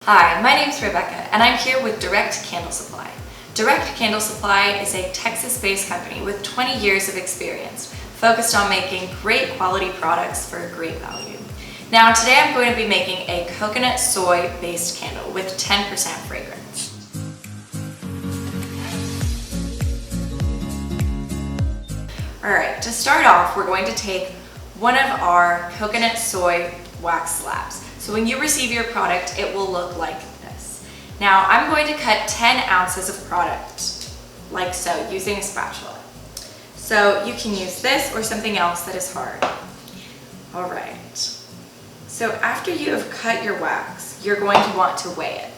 Hi, my name's Rebecca and I'm here with Direct Candle Supply. Direct Candle Supply is a Texas-based company with 20 years of experience focused on making great quality products for a great value. Now today I'm going to be making a coconut soy based candle with 10% fragrance. Alright, to start off we're going to take one of our coconut soy wax slabs. So when you receive your product, it will look like this. Now I'm going to cut 10 ounces of product, like so, using a spatula. So you can use this or something else that is hard. All right. So after you have cut your wax, you're going to want to weigh it.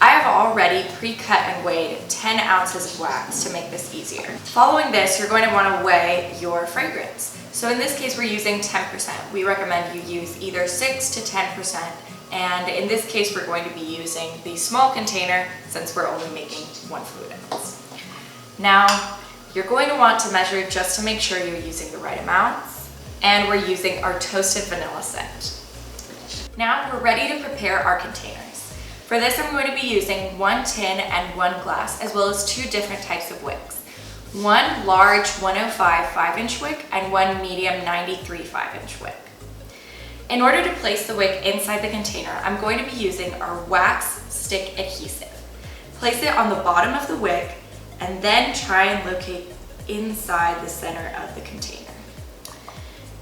I have already pre-cut and weighed 10 ounces of wax to make this easier. Following this, you're going to want to weigh your fragrance. So in this case, we're using 10%. We recommend you use either 6 to 10%, and in this case, we're going to be using the small container since we're only making 1 fluid ounce. Now, you're going to want to measure just to make sure you're using the right amounts, and we're using our toasted vanilla scent. Now we're ready to prepare our containers. For this, I'm going to be using 1 tin and 1 glass, as well as 2 different types of wicks. 1 large 105 5-inch wick and 1 medium 93 5-inch wick. In order to place the wick inside the container, I'm going to be using our wax stick adhesive. Place it on the bottom of the wick and then try and locate inside the center of the container.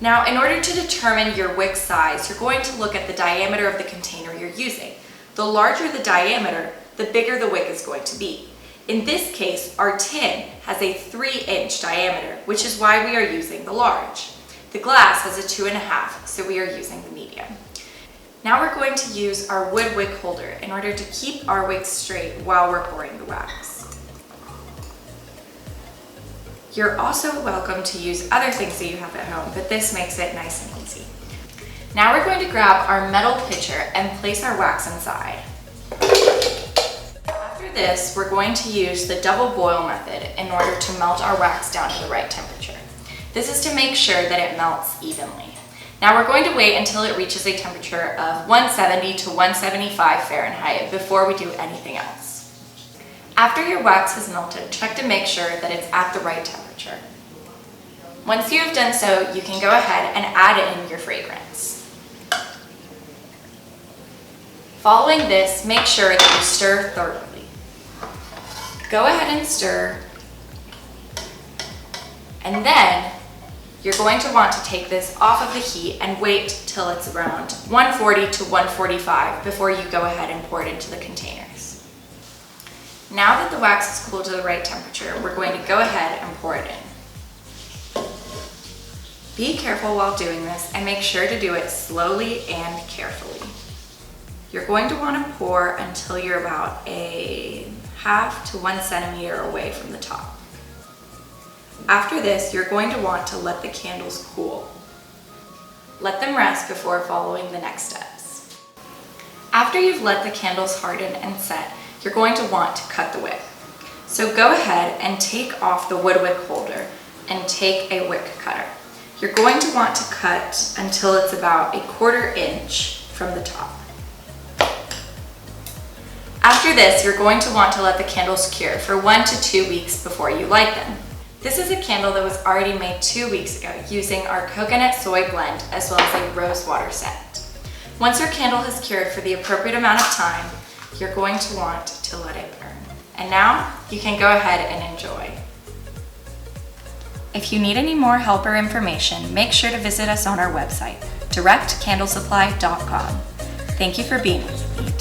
Now, in order to determine your wick size, you're going to look at the diameter of the container you're using. The larger the diameter, the bigger the wick is going to be. In this case, our tin has a 3-inch diameter, which is why we are using the large. The glass has a 2.5, so we are using the medium. Now we're going to use our wood wick holder in order to keep our wick straight while we're pouring the wax. You're also welcome to use other things that you have at home, but this makes it nice and easy. Now we're going to grab our metal pitcher and place our wax inside. After this, we're going to use the double boil method in order to melt our wax down to the right temperature. This is to make sure that it melts evenly. Now we're going to wait until it reaches a temperature of 170 to 175 Fahrenheit before we do anything else. After your wax has melted, check to make sure that it's at the right temperature. Once you have done so, you can go ahead and add in your fragrance. Following this, make sure that you stir thoroughly. Go ahead and stir, and then you're going to want to take this off of the heat and wait till it's around 140 to 145 before you go ahead and pour it into the containers. Now that the wax is cooled to the right temperature, we're going to go ahead and pour it in. Be careful while doing this and make sure to do it slowly and carefully. You're going to want to pour until you're about a half to 1 centimeter away from the top. After this, you're going to want to let the candles cool. Let them rest before following the next steps. After you've let the candles harden and set, you're going to want to cut the wick. So go ahead and take off the wood wick holder and take a wick cutter. You're going to want to cut until it's about 1/4 inch from the top. After this, you're going to want to let the candles cure for 1 to 2 weeks before you light them. This is a candle that was already made 2 weeks ago using our Coconut Soy Blend as well as a rose water scent. Once your candle has cured for the appropriate amount of time, you're going to want to let it burn. And now you can go ahead and enjoy. If you need any more help or information, make sure to visit us on our website, directcandlesupply.com. Thank you for being with me.